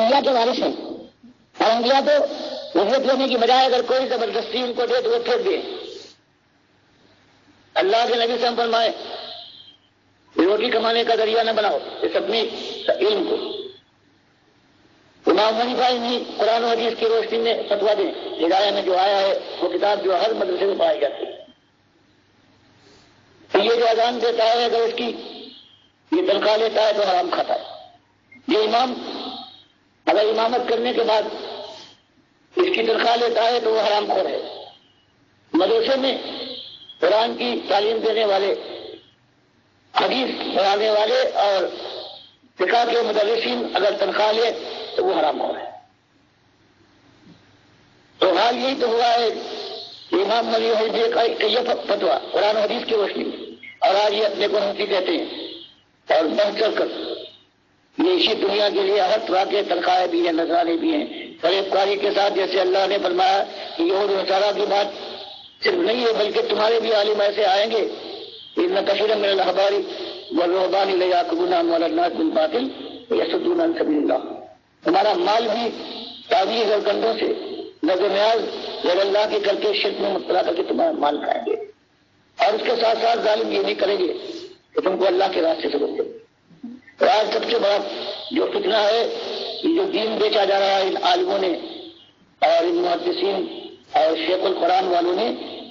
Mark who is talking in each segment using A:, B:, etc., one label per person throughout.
A: انبیاء کے وارث ہیں، اور انبیاء تو اجرت لینے کی بجائے اگر کوئی زبردستی ان کو دے تو وہ پھیر دے۔ اللہ کے نبی سے ہم فرمائے روٹی کمانے کا ذریعہ نہ بناؤ اس اپنی علم کو۔ امام حنیفہ نے قرآن و حدیث کی روشنی میں فتویٰ دیں، ہدایہ میں جو آیا ہے وہ کتاب جو ہر مدرسے میں پائی جاتی ہے۔ تو یہ جو اذان دیتا ہے اگر اس کی یہ تنخواہ لیتا ہے تو حرام کھاتا ہے۔ یہ امام اگر امامت کرنے کے بعد اس کی تنخواہ لیتا ہے تو وہ حرام خور ہے۔ مدرسے میں قرآن کی تعلیم دینے والے، حدیث پڑھانے والے اور فقہ کے مدرسین اگر تنخواہ لے تو وہ حرام خور ہے۔ تو حال یہی تو ہوا ہے کہ امام علی حنیفہ کا یہ فتویٰ قرآن و حدیث کی روشنی میں، اور آج یہ اپنے کو حنفی کہتے ہیں اور بڑھ چڑھ کر یہ اسی دنیا کے لیے ہر طرح کے تنخواہیں بھی ہیں، نذرانے بھی ہیں، فریب کاری کے ساتھ، جیسے اللہ نے فرمایا کہ یہود و نصارہ کی بات صرف نہیں ہے بلکہ تمہارے بھی عالم ایسے آئیں گے ان کثیرا من الاحبار والرهبان لیاکلون اموال الناس بالباطل ویصدون عن سبیل اللہ۔ تمہارا مال بھی تعویذ اور گندوں سے نظر نیاز غیر اللہ کے کر کے شرک میں مبتلا کر کے تمہارا مال کھائیں گے، اور اس کے ساتھ ساتھ ظالم یہ نہیں کریں گے کہ تم کو اللہ کے راستے سے روک دیں۔ اور آج سب سے بڑا جو فتنہ ہے، یہ جو دین بیچا جا رہا ہے ان عالموں نے اور ان محدثین اور شیخ القرآن والوں نے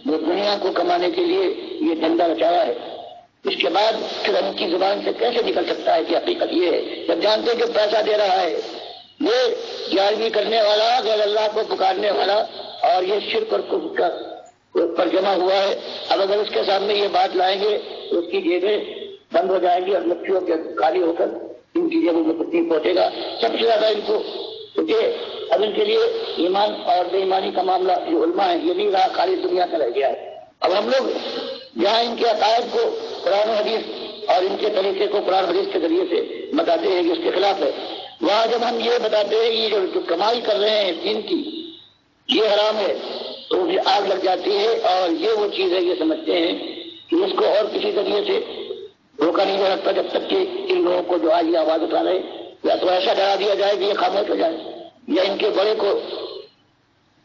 A: وہ دنیا کو کمانے کے لیے یہ دھندا رچایا ہے، اس کے بعد پھر ان کی زبان سے کیسے نکل سکتا ہے کہ حقیقت یہ ہے، جب جانتے ہیں کہ پیسہ دے رہا ہے یہ گیارہویں کرنے والا، غیر اللہ کو پکارنے والا، اور یہ شرک اور کفر کا پر جمع ہوا ہے۔ اب اگر اس کے سامنے یہ بات لائیں گے تو اس کی جیبیں بند ہو جائیں گی اور مکھیوں کے کالی ہو کر ان کی جیبوں میں تکلیف پہنچے گا۔ سب سے زیادہ ان کو کیونکہ اب ان کے لیے ایمان اور بے ایمانی کا معاملہ جو علماء ہیں یہ نہیں رہا، خالی دنیا کا رہ گیا ہے۔ اب ہم لوگ جہاں ان کے عقائد کو قرآن و حدیث اور ان کے طریقے کو قرآن و حدیث کے ذریعے سے بتاتے ہیں کہ اس کے خلاف ہے، وہاں جب ہم یہ بتاتے ہیں کہ جو کمائی کر رہے ہیں دین کی یہ حرام ہے تو انہیں آگ لگ جاتی ہے، اور یہ وہ چیز ہے یہ سمجھتے ہیں کہ اس کو اور کسی ذریعے سے روکا نہیں جا سکتا جب تک کہ ان لوگوں کو جو آج یہ آواز اٹھا رہے یا تو ایسا ڈرا دیا جائے کہ یہ خاموش ہو جائے، یا ان کے بڑے کو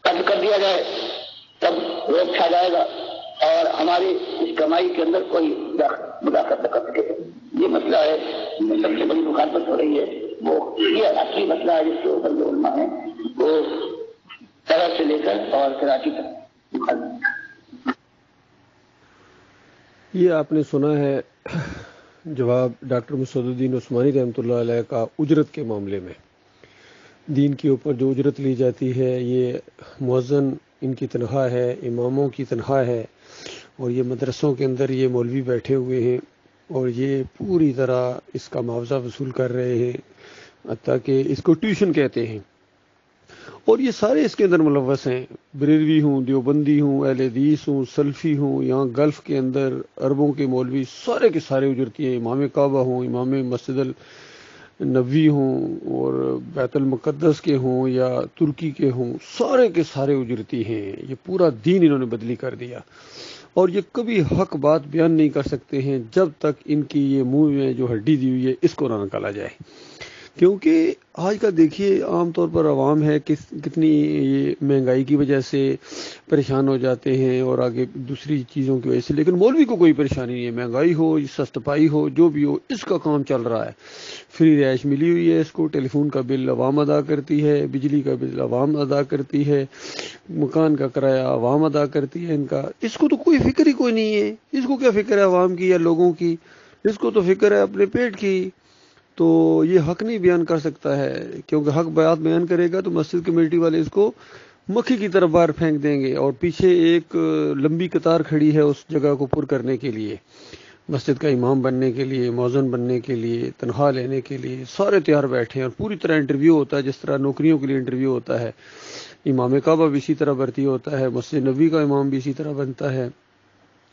A: قتل کر دیا جائے، تب روک چھا جائے گا اور ہماری اس کمائی کے اندر کوئی مداخلت نہ کر سکے۔ یہ مسئلہ ہے، سب سے بڑی مخالفت ہو رہی ہے، وہ یہ اصلی مسئلہ ہے جس کے اوپر جو علماء ہیں وہ طرف سے لے کر اور کراچی تک مخالفت۔
B: یہ آپ نے سنا ہے جواب ڈاکٹر مسعود الدین عثمانی رحمۃ اللہ علیہ کا اجرت کے معاملے میں۔ دین کے اوپر جو اجرت لی جاتی ہے یہ مؤذن ان کی تنخواہ ہے، اماموں کی تنخواہ ہے، اور یہ مدرسوں کے اندر یہ مولوی بیٹھے ہوئے ہیں اور یہ پوری طرح اس کا معاوضہ وصول کر رہے ہیں، حتیٰ کہ اس کو ٹیوشن کہتے ہیں، اور یہ سارے اس کے اندر ملوث ہیں، بریلوی ہوں، دیوبندی ہوں، اہل حدیث ہوں، سلفی ہوں، یہاں گلف کے اندر عربوں کے مولوی سارے کے سارے اجرتی ہیں، امام کعبہ ہوں، امام مسجد النبوی ہوں، اور بیت المقدس کے ہوں یا ترکی کے ہوں، سارے کے سارے اجرتی ہیں۔ یہ پورا دین انہوں نے بدلی کر دیا، اور یہ کبھی حق بات بیان نہیں کر سکتے ہیں جب تک ان کی یہ منہ میں جو ہڈی دی ہوئی ہے اس کو نہ نکالا جائے۔ کیونکہ آج کا دیکھیے عام طور پر عوام ہے کتنی یہ مہنگائی کی وجہ سے پریشان ہو جاتے ہیں اور آگے دوسری چیزوں کی وجہ سے، لیکن مولوی کو کوئی پریشانی نہیں ہے، مہنگائی ہو، سستپائی ہو، جو بھی ہو، اس کا کام چل رہا ہے، فری رہائش ملی ہوئی ہے اس کو، ٹیلی فون کا بل عوام ادا کرتی ہے، بجلی کا بل عوام ادا کرتی ہے، مکان کا کرایہ عوام ادا کرتی ہے، ان کا اس کو تو کوئی فکر ہی کوئی نہیں ہے۔ اس کو کیا فکر ہے عوام کی یا لوگوں کی؟ اس کو تو فکر ہے اپنے پیٹ کی۔ تو یہ حق نہیں بیان کر سکتا ہے، کیونکہ حق بات بیان کرے گا تو مسجد کمیٹی والے اس کو مکھی کی طرف باہر پھینک دیں گے، اور پیچھے ایک لمبی قطار کھڑی ہے اس جگہ کو پر کرنے کے لیے، مسجد کا امام بننے کے لیے، مؤذن بننے کے لیے، تنخواہ لینے کے لیے سارے تیار بیٹھے ہیں، اور پوری طرح انٹرویو ہوتا ہے جس طرح نوکریوں کے لیے انٹرویو ہوتا ہے۔ امام کعبہ بھی اسی طرح بھرتی ہوتا ہے، مسجد نبوی کا امام بھی اسی طرح بنتا ہے،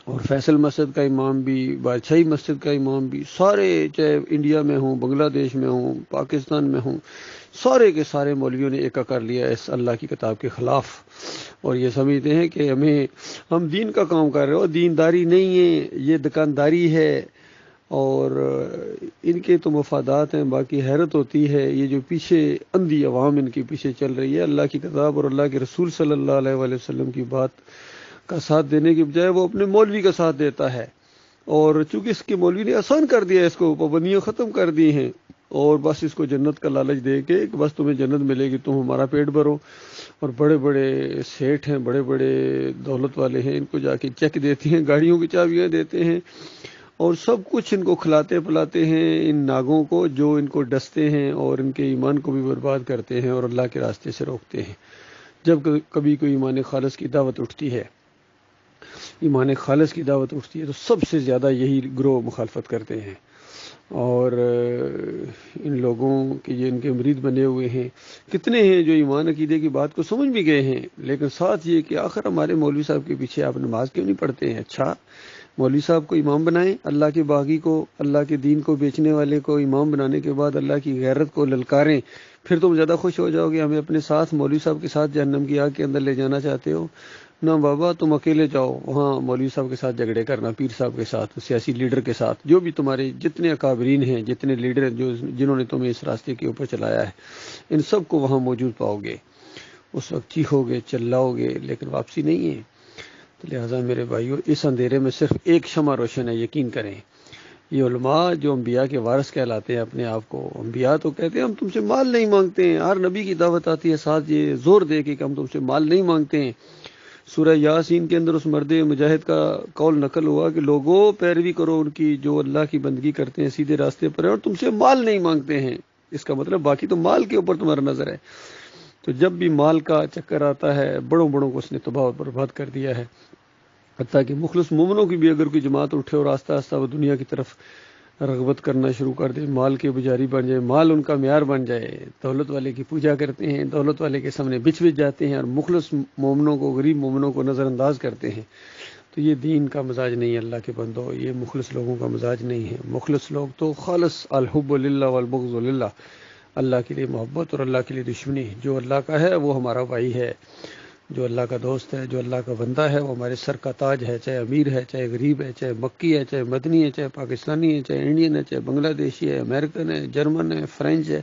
B: اور فیصل مسجد کا امام بھی، بادشاہی مسجد کا امام بھی، سارے چاہے انڈیا میں ہوں، بنگلہ دیش میں ہوں، پاکستان میں ہوں، سارے کے سارے مولویوں نے ایکا کر لیا اس اللہ کی کتاب کے خلاف، اور یہ سمجھتے ہیں کہ ہم دین کا کام کر رہے ہو، دینداری نہیں ہے، یہ دکانداری ہے، اور ان کے تو مفادات ہیں. باقی حیرت ہوتی ہے یہ جو پیچھے اندھی عوام ان کے پیچھے چل رہی ہے، اللہ کی کتاب اور اللہ کے رسول صلی اللہ علیہ وآلہ وسلم کی بات کا ساتھ دینے کی بجائے وہ اپنے مولوی کا ساتھ دیتا ہے. اور چونکہ اس کے مولوی نے آسان کر دیا ہے، اس کو پابندیاں ختم کر دی ہیں، اور بس اس کو جنت کا لالچ دے کے کہ بس تمہیں جنت ملے گی، تم ہمارا پیٹ بھرو. اور بڑے بڑے سیٹ ہیں، بڑے بڑے دولت والے ہیں، ان کو جا کے چیک دیتی ہیں، گاڑیوں کی چابیاں دیتے ہیں، اور سب کچھ ان کو کھلاتے پلاتے ہیں، ان ناگوں کو جو ان کو ڈستے ہیں اور ان کے ایمان کو بھی برباد کرتے ہیں اور اللہ کے راستے سے روکتے ہیں. جب کبھی کوئی ایمان خالص کی دعوت اٹھتی ہے، ایمان خالص کی دعوت اٹھتی ہے تو سب سے زیادہ یہی گروہ مخالفت کرتے ہیں. اور ان لوگوں کے یہ ان کے مرید بنے ہوئے ہیں. کتنے ہیں جو ایمان عقیدے کی بات کو سمجھ بھی گئے ہیں، لیکن ساتھ یہ کہ آخر ہمارے مولوی صاحب کے پیچھے آپ نماز کیوں نہیں پڑھتے ہیں؟ اچھا، مولوی صاحب کو امام بنائیں، اللہ کے باغی کو، اللہ کے دین کو بیچنے والے کو امام بنانے کے بعد اللہ کی غیرت کو للکاریں، پھر تم زیادہ خوش ہو جاؤ گے. ہمیں اپنے ساتھ مولوی صاحب کے ساتھ جہنم کی آگ کے اندر لے جانا چاہتے ہو؟ نہ بابا، تم اکیلے جاؤ وہاں مولوی صاحب کے ساتھ جھگڑے کرنا، پیر صاحب کے ساتھ، سیاسی لیڈر کے ساتھ، جو بھی تمہارے جتنے اکابرین ہیں، جتنے لیڈر ہیں جنہوں نے تمہیں اس راستے کے اوپر چلایا ہے، ان سب کو وہاں موجود پاؤ گے. اس وقت چیخو گے، چلاؤ گے، لیکن واپسی نہیں ہے. تو لہٰذا میرے بھائیو، اس اندھیرے میں صرف ایک شمع روشن ہے، یقین کریں. یہ علماء جو انبیاء کے وارث کہلاتے ہیں اپنے آپ کو، انبیاء تو کہتے ہیں ہم تم سے مال نہیں مانگتے ہیں. ہر نبی کی دعوت آتی ہے ساتھ یہ زور دے کے کہ ہم تم سے مال نہیں مانگتے ہیں. سورہ یاسین کے اندر اس مرد مجاہد کا قول نقل ہوا کہ لوگوں پیروی کرو ان کی جو اللہ کی بندگی کرتے ہیں، سیدھے راستے پر ہیں، اور تم سے مال نہیں مانگتے ہیں. اس کا مطلب باقی تو مال کے اوپر تمہارا نظر ہے. تو جب بھی مال کا چکر آتا ہے، بڑوں بڑوں کو اس نے تباہ و برباد کر دیا ہے. حتیٰ کہ مخلص مومنوں کی بھی اگر کوئی جماعت اٹھے اور آہستہ آہستہ وہ دنیا کی طرف رغبت کرنا شروع کر دے، مال کے پجاری بن جائے، مال ان کا معیار بن جائے، دولت والے کی پوجا کرتے ہیں، دولت والے کے سامنے بچ جاتے ہیں اور مخلص مومنوں کو، غریب مومنوں کو نظر انداز کرتے ہیں، تو یہ دین کا مزاج نہیں ہے. اللہ کے بندو، یہ مخلص لوگوں کا مزاج نہیں ہے. مخلص لوگ تو خالص الحب للہ والبغض للہ، اللہ کے لیے محبت اور اللہ کے لیے دشمنی. جو اللہ کا ہے وہ ہمارا بھائی ہے، جو اللہ کا دوست ہے، جو اللہ کا بندہ ہے، وہ ہمارے سر کا تاج ہے، چاہے امیر ہے، چاہے غریب ہے، چاہے مکی ہے، چاہے مدنی ہے، چاہے پاکستانی ہے، چاہے انڈین ہے، چاہے بنگلہ دیشی ہے، امریکن ہے، جرمن ہے، فرینچ ہے،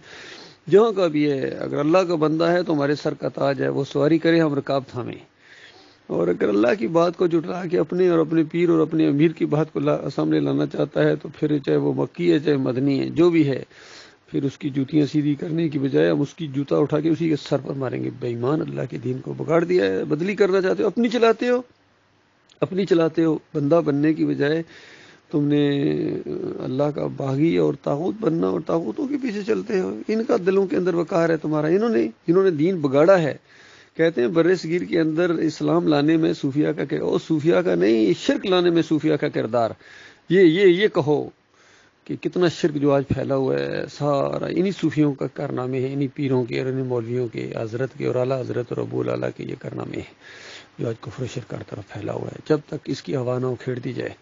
B: جہاں کا بھی ہے، اگر اللہ کا بندہ ہے تو ہمارے سر کا تاج ہے. وہ سواری کرے، ہم رکاب تھامیں. اور اگر اللہ کی بات کو جٹلا کے اپنے اور اپنے پیر اور اپنے امیر کی بات کو سامنے لانا چاہتا ہے، تو پھر چاہے وہ مکی ہے، چاہے مدنی ہے، جو بھی ہے، پھر اس کی جوتیاں سیدھی کرنے کی بجائے ہم اس کی جوتا اٹھا کے اسی کے سر پر ماریں گے. بے ایمان، اللہ کے دین کو بگاڑ دیا ہے، بدلی کرنا چاہتے ہو، اپنی چلاتے ہو. بندہ بننے کی بجائے تم نے اللہ کا باغی اور طاغوت بننا اور طاغوتوں کے پیچھے چلتے ہو. ان کا دلوں کے اندر وقار ہے تمہارا. جنہوں نے دین بگاڑا ہے، کہتے ہیں بر صغیر کے اندر اسلام لانے میں صوفیہ کا صوفیہ کا نہیں، شرک لانے میں صوفیہ کا کردار. یہ کہو کہ کتنا شرک جو آج پھیلا ہوا ہے، سارا انہی صوفیوں کا کارنامے ہیں، انہی پیروں کے اور انہی مولویوں کے، حضرت کے اور اعلیٰ حضرت اور ابو الاعلیٰ کے یہ کارنامے ہیں جو آج کفر و شرک ہر طرف پھیلا ہوا ہے. جب تک اس کی ہوا نہ اکھیڑ دی جائے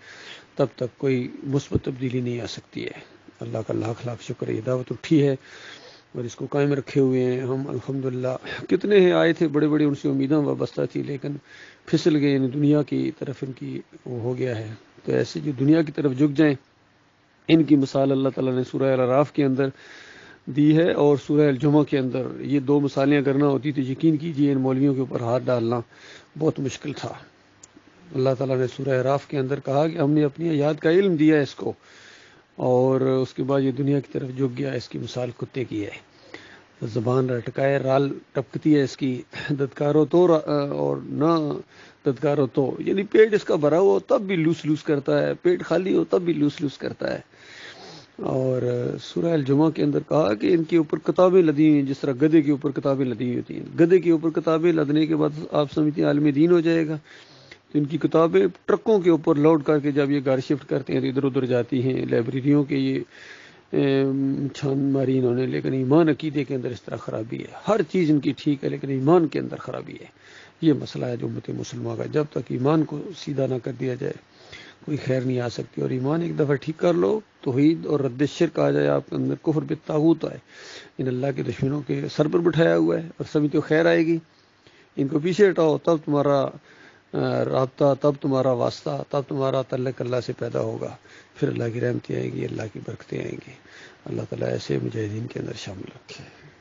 B: تب تک کوئی مثبت تبدیلی نہیں آ سکتی ہے. اللہ کا لاکھ لاکھ شکر ہے، یہ دعوت اٹھی ہے اور اس کو قائم رکھے ہوئے ہیں ہم الحمدللہ. کتنے ہیں آئے تھے بڑے بڑے، ان سے امیدیں وابستہ تھی، لیکن پھسل گئے، یعنی دنیا کی طرف ان کی وہ ہو گیا ہے. تو ایسے جو دنیا کی طرف جھک جائیں، ان کی مثال اللہ تعالیٰ نے سورہ الاعراف کے اندر دی ہے اور سورہ الجمعہ کے اندر. یہ دو مثالیں اگر نہ ہوتی تو یقین کیجئے ان مولویوں کے اوپر ہاتھ ڈالنا بہت مشکل تھا. اللہ تعالیٰ نے سورہ اعراف کے اندر کہا کہ ہم نے اپنی آیات کا علم دیا اس کو، اور اس کے بعد یہ دنیا کی طرف جھک گیا. اس کی مثال کتے کی ہے، زبان رٹکائے رال ٹپکتی ہے اس کی، ددکارو تو اور نہ ددکارو تو، یعنی پیٹ اس کا بھرا ہو تب بھی لوس لوس کرتا ہے، پیٹ خالی ہو تب بھی لوس لوس کرتا ہے. اور سورہ الجمعہ کے اندر کہا کہ ان کے اوپر کتابیں لدی ہوئی ہیں، جس طرح گدھے کے اوپر کتابیں لدی ہوتی ہیں. گدھے کے اوپر کتابیں لدنے کے بعد آپ سمجھتے ہیں عالم دین ہو جائے گا. تو ان کی کتابیں ٹرکوں کے اوپر لوڈ کر کے جب یہ گھر شفٹ کرتے ہیں تو ادھر ادھر جاتی ہیں. لائبریریوں کے یہ چھان ماری انہوں نے، لیکن ایمان عقیدے کے اندر اس طرح خرابی ہے. ہر چیز ان کی ٹھیک ہے لیکن ایمان کے اندر خرابی ہے. یہ مسئلہ ہے جو امت مسلمہ کا. جب تک ایمان کو سیدھا نہ کر دیا جائے کوئی خیر نہیں آ سکتی. اور ایمان ایک دفعہ ٹھیک کر لو، توحید اور رد شرک آ جائے آپ کے اندر، کفر بالطاغوت آئے، ان اللہ کے دشمنوں کے سر پر بٹھایا ہوا ہے، اور سبھی تو خیر آئے گی. ان کو پیچھے ہٹاؤ تب تمہارا رابطہ، تب تمہارا واسطہ، تب تمہارا تعلق اللہ سے پیدا ہوگا، پھر اللہ کی رحمتیں آئیں گی، اللہ کی برکتیں آئیں گی۔ اللہ تعالیٰ ایسے مجاہدین کے اندر شامل رکھے۔